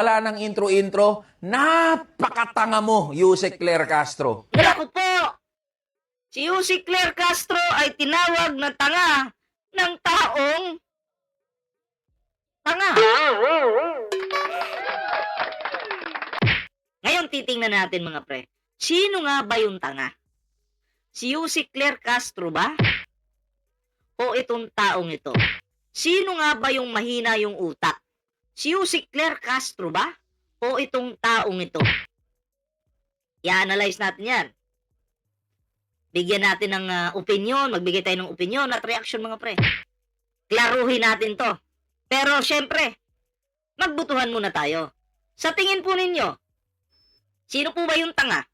Wala nang intro-intro, napakatanga mo, Yusek Claire Castro. Naku po! Si Jose Claire Castro ay tinawag na tanga ng taong tanga. Ngayon titingnan natin mga pre. Sino nga ba yung tanga? Si Jose Claire Castro ba? O itong taong ito? Sino nga ba yung mahina yung utak? Si Jose Claire Castro ba? O itong taong ito? I-analyze natin yan. Bigyan natin ng opinion, magbigay tayo ng opinion at reaction mga pre. Klaruhin natin to. Pero syempre, magbutuhan muna tayo. Sa tingin po ninyo, sino po ba yung tanga?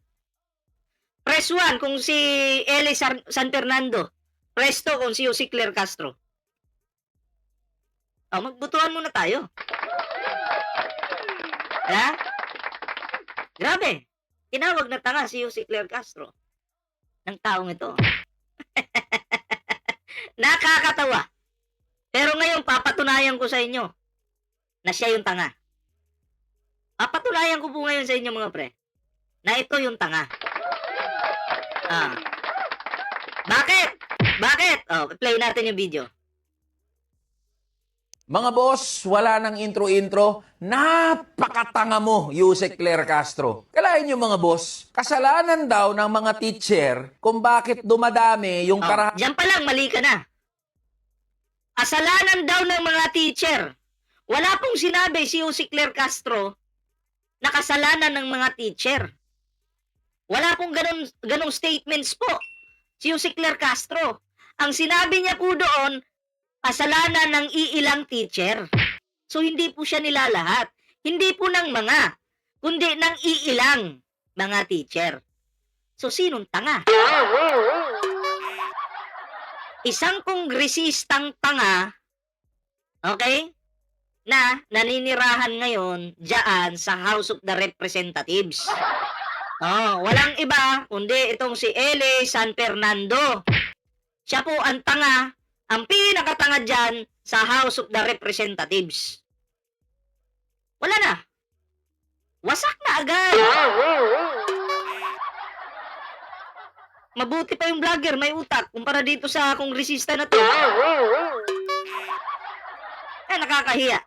Press 1 kung si Eli San Fernando. Press 2 kung si Jose Claire Castro. Magbutuhan muna tayo. Ha? Grabe. Tinawag na tanga si Jose Claire Castro ng taong ito. Nakakatawa. Pero ngayon, papatunayan ko sa inyo na siya yung tanga. Papatunayan ko po ngayon sa inyo mga pre na ito yung tanga. Bakit? Bakit? Play natin yung video. Mga boss, wala nang intro-intro, napakatanga mo, Yusek Claire Castro. Kalahin nyo mga boss, kasalanan daw ng mga teacher kung bakit dumadami yung Diyan pa lang, mali ka na. Kasalanan daw ng mga teacher. Wala pong sinabi si Jose Claire Castro na kasalanan ng mga teacher. Wala pong ganong statements po si Jose Claire Castro. Ang sinabi niya po doon, kasalanan ng iilang teacher. So, hindi po siya nila lahat. Hindi po ng mga, kundi ng iilang mga teacher. So, sinong tanga? Isang kongresistang tanga, okay, na naninirahan ngayon dyan sa House of the Representatives. Walang iba, kundi itong si Eli San Fernando. Siya po ang tanga, ang pinakatanga dyan sa House of the Representatives. Wala na. Wasak na agad. Mabuti pa yung vlogger, may utak, kumpara dito sa kongresista na to. Nakakahiya.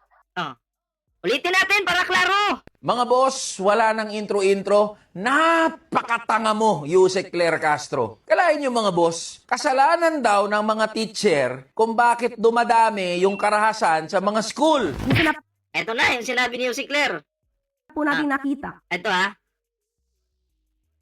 Ulitin natin para klaro. Mga boss, wala nang intro-intro, napakatanga mo, Yusek Claire Castro. Kalahin nyo mga boss, kasalanan daw ng mga teacher kung bakit dumadami yung karahasan sa mga school. Ito na yung sinabi ni Jose Claire. Po natin nakita. Ito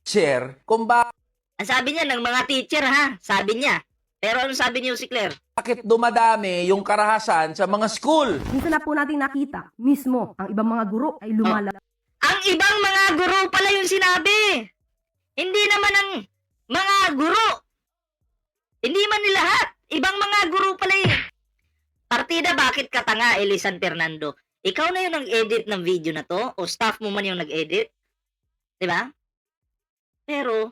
Teacher, kung bakit Ang sabi niya ng mga teacher sabi niya. Pero ano sabi ni Jose Claire? dumadami yung karahasan sa mga school. Minsan na po natin nakita, mismo, ang ibang mga guro ay lumalabas. Ang ibang mga guro pala yung sinabi. Hindi naman ang mga guro. Hindi man ni lahat. Ibang mga guro pala Partida, bakit ka tanga, Eli San Fernando? Ikaw na yung nag-edit ng video na to? O staff mo man yung nag-edit? Diba? Pero,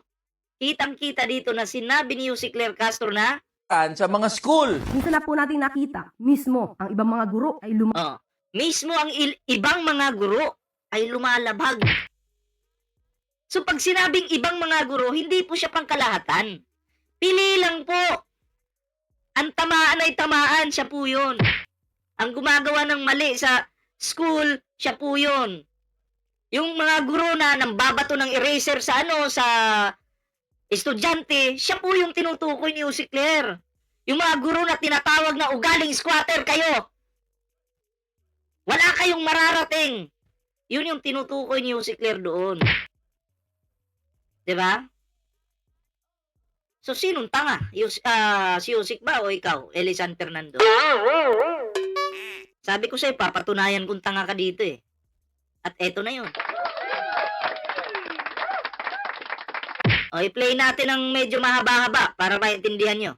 kitang-kita dito na sinabi ni Jose Claire Castro na Sa mga school. Minsan na po natin nakita, mismo, ang ibang mga guro ay lumalabas. mismo ang ibang mga guro ay lumalabag. So pag sinabing ibang mga guro, hindi po siya pangkalahatan. Pili lang po. Ang tamaan ay tamaan, siya po yun. Ang gumagawa ng mali sa school, siya po yun. Yung mga guro na nambabato ng eraser sa sa estudyante, siya po yung tinutukoy ni Jose Claire. Yung mga guro na tinatawag na ugaling squatter kayo. Wala kayong mararating. Yun yung tinutukoy ni Jose Claire doon. Diba? So, sinong tanga? Si Jose ba o ikaw? Eli San Fernando? Sabi ko sa'yo, papatunayan kung tanga ka dito At eto na yun. I-play natin ng medyo mahaba-haba para maintindihan nyo.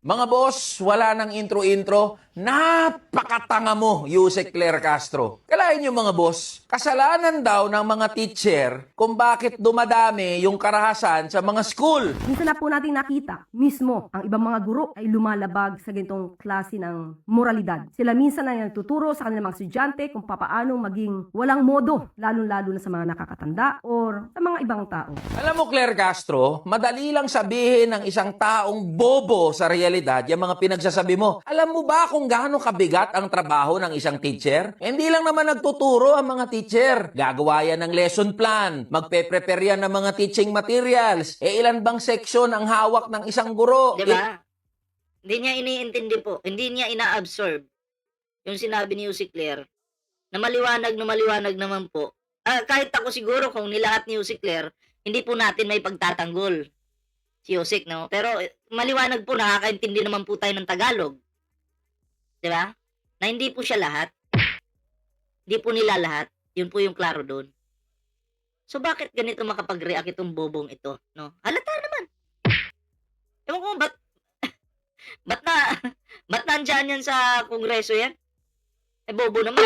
Mga boss, wala nang intro-intro, Napakatanga mo, Yusek Claire Castro. Kalahin niyo mga boss, kasalanan daw ng mga teacher kung bakit dumadami yung karahasan sa mga school. Minsan na po natin nakita mismo ang ibang mga guro ay lumalabag sa ganitong klase ng moralidad. Sila minsan ay nagtuturo sa kanilang mga estudyante kung papaano maging walang modo, lalong-lalo na sa mga nakakatanda or sa mga ibang tao. Alam mo, Claire Castro, madali lang sabihin ng isang taong bobo sa realidad yung mga pinagsasabi mo. Alam mo ba kung gaano kabigat ang trabaho ng isang teacher? Hindi lang naman nagtuturo ang mga teacher. Gagawa yan ng lesson plan. Magpe-prepare yan ng mga teaching materials. Ilan bang section ang hawak ng isang guro? Di ba? Hindi niya iniintindi po. Hindi niya ina-absorb yung sinabi ni Yusik Claire na maliwanag naman po. Kahit ako siguro kung nilahat ni Yusik Claire, hindi po natin may pagtatanggol si Yusik, no? Pero maliwanag po, nakakaintindi naman po tayo ng Tagalog. Di ba? Na hindi po siya lahat. Hindi po nila lahat. Yun po yung klaro doon. So bakit ganito makapag-react itong bobong ito, no? Halata naman. Ewan ko, ba't nandyan yan sa kongreso yan? Bobo naman.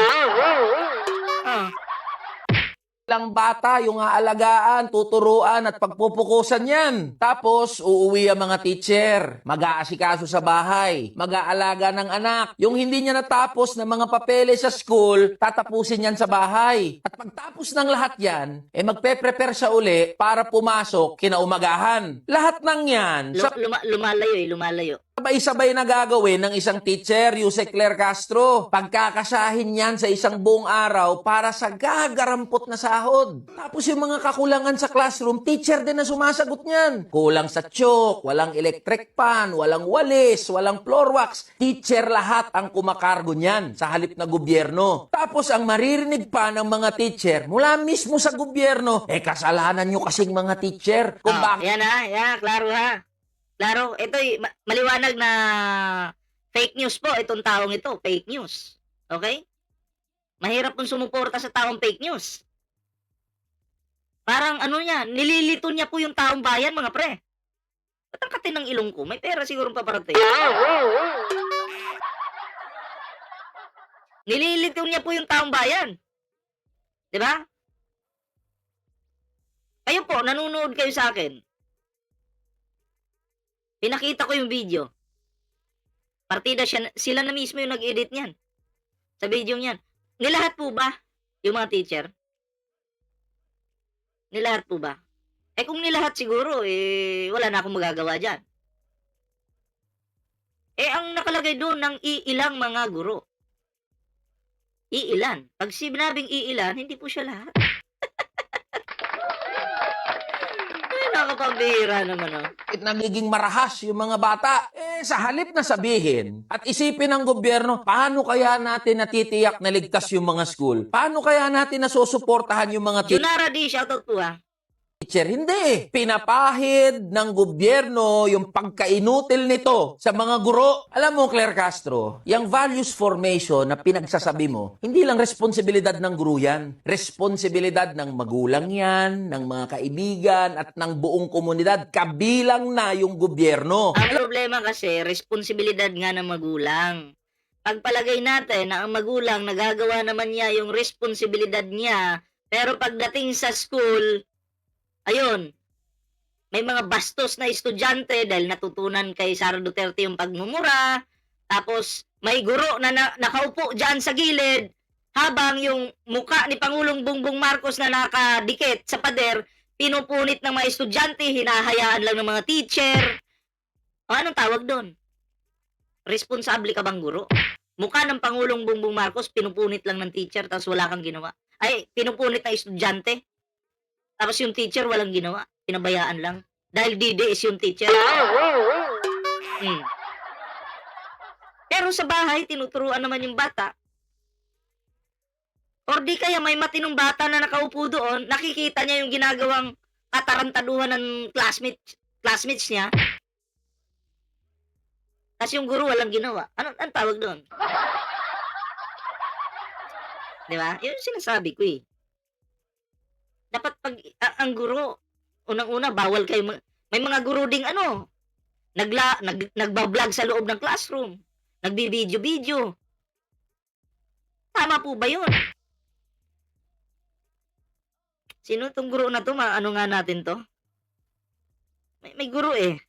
Lang bata yung aalagaan, tuturuan at pagpupukusan yan. Tapos, uuwi ang mga teacher, mag-aasikaso sa bahay, mag-aalaga ng anak. Yung hindi niya natapos ng mga papeles sa school, tatapusin yan sa bahay. At pagtapos ng lahat yan, magpe-prepare siya uli para pumasok kinaumagahan. Lahat ng yan, Lumalayo. sabay-sabay na gagawin ng isang teacher, Yusek Claire Castro. Pagkakasahin yan sa isang buong araw para sa gagarampot na sahod. Tapos yung mga kakulangan sa classroom, teacher din na sumasagot niyan. Kulang sa tiyok, walang electric fan, walang walis, walang floor wax. Teacher lahat ang kumakargo niyan sa halip na gobyerno. Tapos ang maririnig pa ng mga teacher mula mismo sa gobyerno, kasalanan nyo kasing mga teacher. Kung bakit Yan, klaro ha. Klaro, ito maliwanag na fake news po itong taong ito, fake news. Okay? Mahirap pong sumuporta sa taong fake news. Parang nililito niya po yung taong bayan, mga pre. Ba't ang katin ng ilong ko? May pera siguro paparating. Nililito niya po yung taong bayan. 'Di ba? Kayo po, nanonood kayo sa akin. Pinakita ko yung video. Partida sila na mismo yung nag-edit niyan. Sa video niyan. Nilahat po ba yung mga teacher? Nilahat po ba? Kung nilahat siguro, wala na akong magagawa dyan. Ang nakalagay doon ng iilang mga guro. Iilan. Pag sinabing iilan, hindi po siya lahat. Nakakapambihira naman, nagiging marahas yung mga bata? Sa halip na sabihin at isipin ng gobyerno, paano kaya natin natitiyak na ligtas yung mga school? Paano kaya natin nasusuportahan yung mga Junara D, shoutout po ha. teacher? Hindi. Pinapahid ng gobyerno yung pagkainutil nito sa mga guro. Alam mo, Claire Castro, yung values formation na pinagsasabi mo, hindi lang responsibilidad ng guro yan. Responsibilidad ng magulang yan, ng mga kaibigan, at ng buong komunidad. Kabilang na yung gobyerno. Ang problema kasi, responsibilidad nga ng magulang. Pagpalagay natin na ang magulang nagagawa naman niya yung responsibilidad niya, pero pagdating sa school, ayun, may mga bastos na estudyante dahil natutunan kay Sara Duterte yung pagmumura, tapos may guro na nakaupo dyan sa gilid, habang yung muka ni Pangulong Bongbong Marcos na nakadikit sa pader, pinupunit ng mga estudyante, hinahayaan lang ng mga teacher. Anong tawag doon? Responsable ka bang guro? Mukha ng Pangulong Bongbong Marcos, pinupunit lang ng teacher, tapos wala kang ginawa. Pinupunit ng estudyante. Tapos yung teacher walang ginawa. Pinabayaan lang. Dahil DDS yung teacher. Pero sa bahay, tinuturuan naman yung bata. Or di kaya may matinong bata na nakaupo doon, nakikita niya yung ginagawang katarantaduhan ng classmates niya. Tapos yung guro walang ginawa. Anong tawag doon? Di ba? Yun yung sinasabi ko eh. Dapat pag ang guro, unang-una, bawal kayo. May mga guro ding nagba-vlog sa loob ng classroom. Nagbibideo-video. Tama po ba yun? Sino tong guro na to? Ano nga natin to? May guro eh.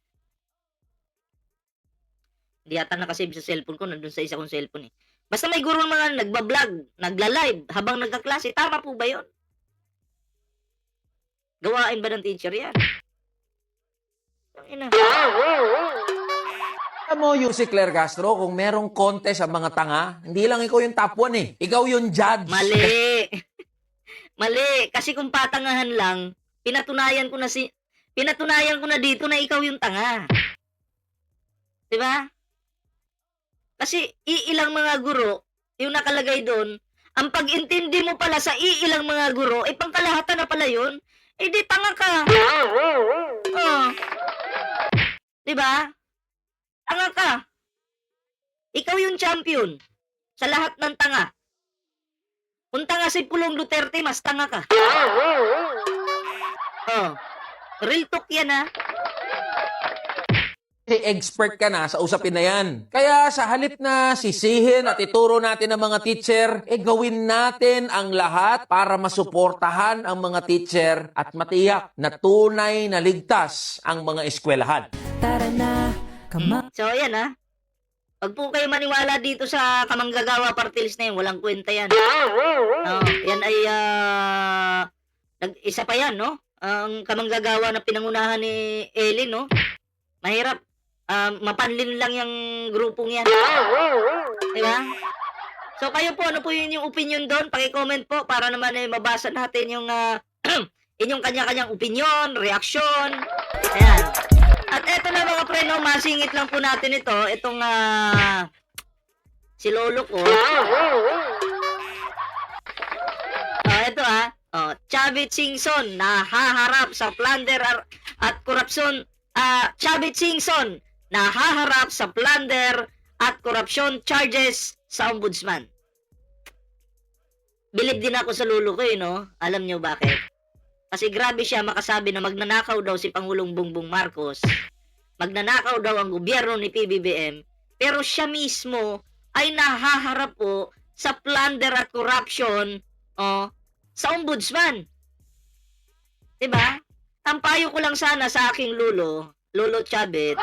Hindi yata nakasave sa cellphone ko. Nandun sa isa kong cellphone eh. Basta may guro mga nagbablog, nagla-live habang nagkaklase. Tama po ba yun? Gawain ba ng teacher yan? Ina. Alam mo, Yusek Claire Castro, kung merong contest ang mga tanga, hindi lang ikaw yung top 1 eh. Ikaw yung judge. Mali. Mali. Kasi kung patangahan lang, pinatunayan ko na dito na ikaw yung tanga. 'Di ba? Kasi iilang mga guro, yung nakalagay doon, ang pag-intindi mo pala sa iilang mga guro, eh pangkalahatan na pala yun, eh di tanga ka. Oh. 'Di ba? Tanga ka. Ikaw yung champion sa lahat ng tanga. Kung tanga si Pulong Duterte, mas tanga ka. Oh. Real talk yan ha. Expert ka na sa usapin na yan. Kaya sa halip na sisihin at ituro natin ang mga teacher, gawin natin ang lahat para masuportahan ang mga teacher at matiyak na tunay na ligtas ang mga eskwelahan. Tara na, So ayan ha. Pag po kayo maniwala dito sa kamanggagawa party list na yun, walang kwenta yan. Yan ay isa pa yan, no? Ang kamanggagawa na pinangunahan ni Elin, no? Mahirap. Mapanlin lang yung grupong yan. Diba? So kayo po, ano po yun yung opinion doon? Paki-comment po para naman mabasa natin yung inyong kanya-kanyang opinion, reaksyon. Ayan. At eto na mga pre, no, masingit lang po natin ito. Itong si lolo ko. Ito Chavit Singson nahaharap sa plunder at korupsyon. Chavit Singson nahaharap sa plunder at korupsyon charges sa ombudsman. Bilib din ako sa lolo ko, no? Alam nyo bakit? Kasi grabe siya makasabi na magnanakaw daw si Pangulong Bongbong Marcos. Magnanakaw daw ang gobyerno ni PBBM. Pero siya mismo ay nahaharap po sa plunder at corruption sa ombudsman. Diba? Ang payo ko lang sana sa aking Lolo Chavit,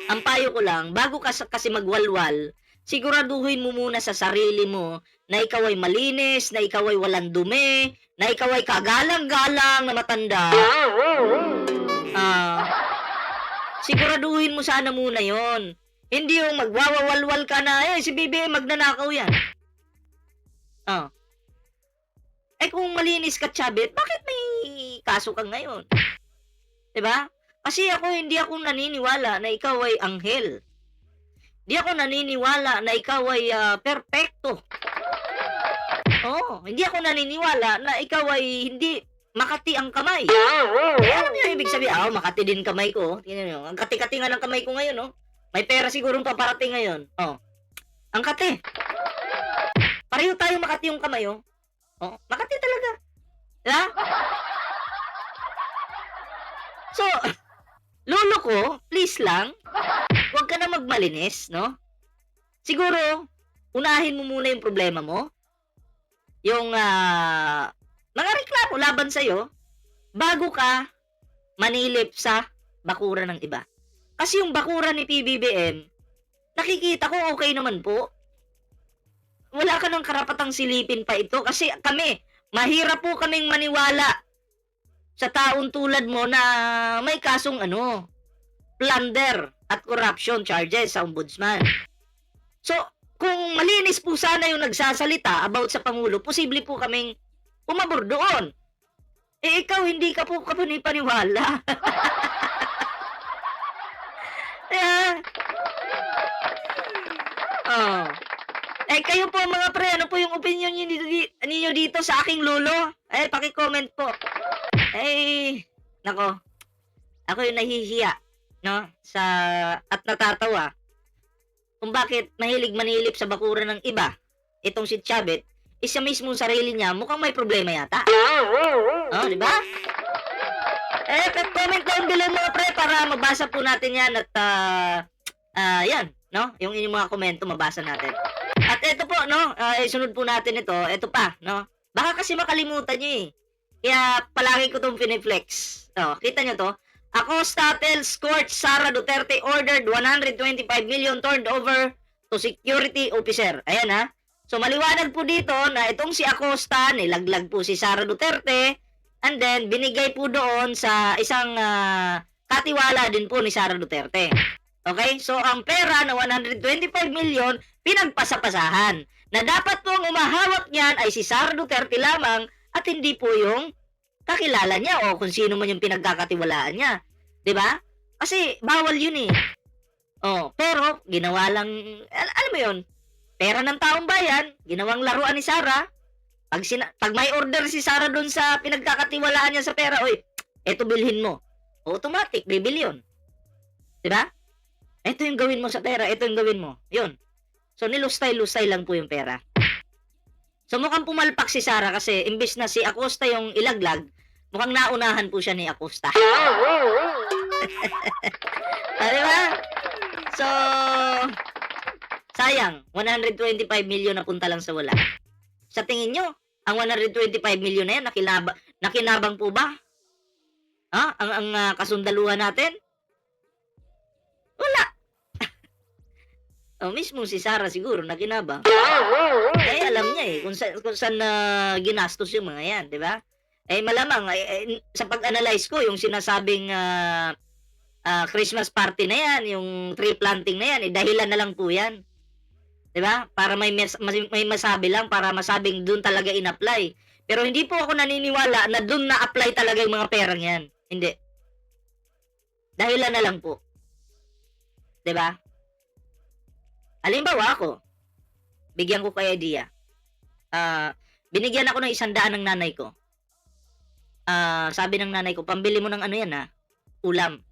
ang payo ko lang, bago ka kasi magwalwal, siguraduhin mo muna sa sarili mo na ikaw ay malinis, na ikaw ay walang dumi, na ikaw ay kagalang-galang na matanda. Siguraduhin mo sana muna yon. Hindi yung magwawalwal ka na, si BBM magnanakaw yan. Kung malinis ka, Chabit, bakit may kaso kang ngayon? Diba? Kasi hindi ako naniniwala na ikaw ay anghel. Hindi ako naniniwala na ikaw ay perpekto. Hindi ako naniniwala na ikaw ay hindi makati ang kamay. Alam niyo ibig sabihin, makati din kamay ko. Tingnan niyo, ang kati-kati nga ng kamay ko ngayon, no? May pera sigurong paparating ngayon. Ang kati. Pareho tayo makati yung kamay, makati talaga. Diba? So, lolo ko, please lang, huwag ka na magmalinis, no? Siguro, unahin mo muna yung problema mo. Yung mga reklamo laban sa'yo, bago ka manilip sa bakura ng iba. Kasi yung bakura ni PBBM, nakikita ko okay naman po. Wala ka ng karapatang silipin pa ito kasi kami, mahirap po kaming maniwala sa taong tulad mo na may kasong plunder at corruption charges sa ombudsman. So, kung malinis po sana yung nagsasalita about sa Pangulo, posible po kaming umabor doon. Ikaw, hindi ka po kapani-paniwala. Kayo po mga pre, ano po yung opinion ninyo dito sa aking lolo? Paki-comment po. Nako. Ako yung nahihiya, no? At natatawa kung bakit mahilig manilip sa bakura ng iba. Itong si Chavit, isa mismo sarili niya, mukhang may problema yata. Di ba? Comment down below mga pre para mabasa po natin yan at yan. no? Yung inyong mga komento, mabasa natin. At ito po, no? Isunod po natin ito. Ito pa, no? Baka kasi makalimutan nyo eh. Kaya palagi ko itong piniflex. No, kita nyo to? Acosta tells court Sara Duterte ordered 125 million turned over to security officer. Ayan ha. So maliwanag po dito na itong si Acosta, nilaglag po si Sara Duterte, and then binigay po doon sa isang katiwala din po ni Sara Duterte. Okay? So ang pera na 125 million, pinagpasapasahan. Na dapat pong umahawak niyan ay si Sara Duterte lamang at hindi po yung kakilala niya o kung sino man yung pinagkakatiwalaan niya. 'Di ba? Kasi bawal yun eh. Oh, pero ginawa lang, alam mo yun, pera ng taong bayan, ginawang laruan ni Sara. Pag may order si Sara doon sa pinagkakatiwalaan niya sa pera, oy, eto bilhin mo. Automatic, bibili yun. 'Di ba? Ito yung gawin mo sa pera, ito yung gawin mo. Yun. So, nilustay-lustay lang po yung pera. So, mukhang pumalpak si Sara kasi imbis na si Acosta yung ilaglag, mukhang naunahan po siya ni Acosta. Diba? So, sayang, 125 million na punta lang sa wala. Sa tingin nyo, ang 125 million na yan, nakinabang po ba? Ha? Ang kasundaluhan natin? Wala. Mismo si Sara siguro nakinabang. Eh, alam niya eh, kung saan ginastos yung mga yan, di ba? Malamang, sa pag-analyze ko, yung sinasabing Christmas party na yan, yung tree planting na yan, dahilan na lang po yan. Di ba? Para may masabi lang, para masabing doon talaga in-apply. Pero hindi po ako naniniwala na doon na-apply talaga yung mga perang yan. Hindi. Dahilan na lang po. Di ba? Halimbawa ako, bigyan ko kay idea. Binigyan ako ng 100 ng nanay ko. Sabi ng nanay ko, pambili mo ng ano yan ha, ulam.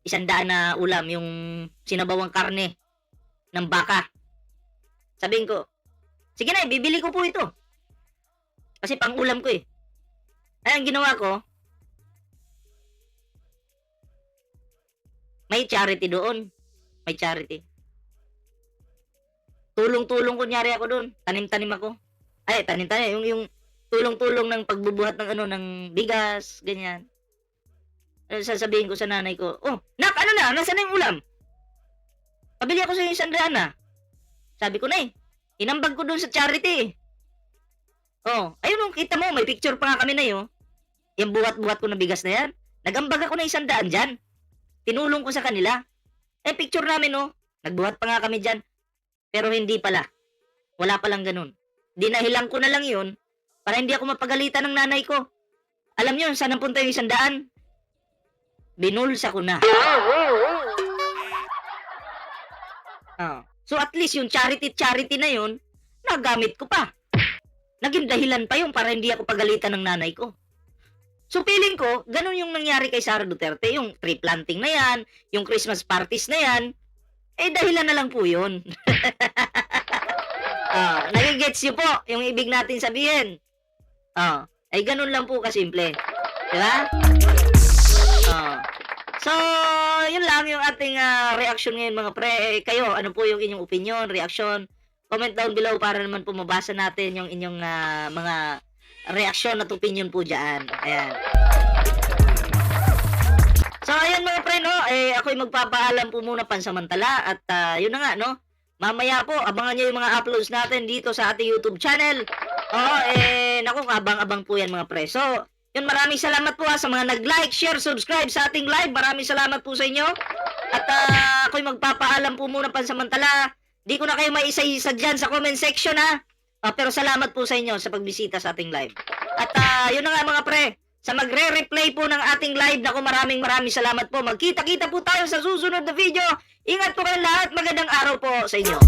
100 na ulam, yung sinabawang karne ng baka. Sabihin ko, sige na, bibili ko po ito. Kasi pang ulam ko eh. Ay, ang ginawa ko, may charity doon. May charity. Tulong-tulong kunyari ako doon. Tanim-tanim ako. Ay, tanim-tanim. Yung tulong-tulong ng pagbubuhat ng ng bigas, ganyan. Sasabihin ko sa nanay ko, oh, nak, ano na? Nasaan na yung ulam? Pabili ako sa yung 100 na. Sabi ko na inambag ko doon sa charity. Oh, ayun, kita mo, may picture pa nga kami na yun. Yung buhat-buhat ko na bigas na yan. Nagambag ako na 100 dyan. Tinulong ko sa kanila. Picture namin, nagbuhat pa nga kami dyan. Pero hindi pala. Wala palang ganun. Dinahilan ko na lang yun para hindi ako mapagalitan ng nanay ko. Alam nyo, saan napunta yung 100? Binulsa ko na. So at least yung charity na yun, nagamit ko pa. Naging dahilan pa yun para hindi ako pagalitan ng nanay ko. So feeling ko, ganun yung nangyari kay Sara Duterte. Yung tree planting na yan, yung Christmas parties na yan, dahilan na lang po yun. Nagigets nyo po yung ibig natin sabihin. Ganun lang po kasimple. Diba? So, yun lang yung ating reaction ngayon mga pre. Kayo, ano po yung inyong opinion, reaction? Comment down below para naman po mabasa natin yung inyong mga reaction at opinion po dyan. Ayan. So, ayan mga pre, ako'y magpapaalam po muna pansamantala at yun na nga, mamaya po, abangan nyo yung mga uploads natin dito sa ating YouTube channel. Naku, abang-abang po yan mga pre. So, yun, maraming salamat po sa mga nag-like, share, subscribe sa ating live. Maraming salamat po sa inyo. At ako'y magpapaalam po muna pansamantala. Di ko na kayo maisa-isa dyan sa comment section pero salamat po sa inyo sa pagbisita sa ating live. At yun na nga mga pre, sa magre-replay po ng ating live, naku, maraming salamat po. Magkita-kita po tayo sa susunod na video. Ingat po kayo lahat. Magandang araw po sa inyo.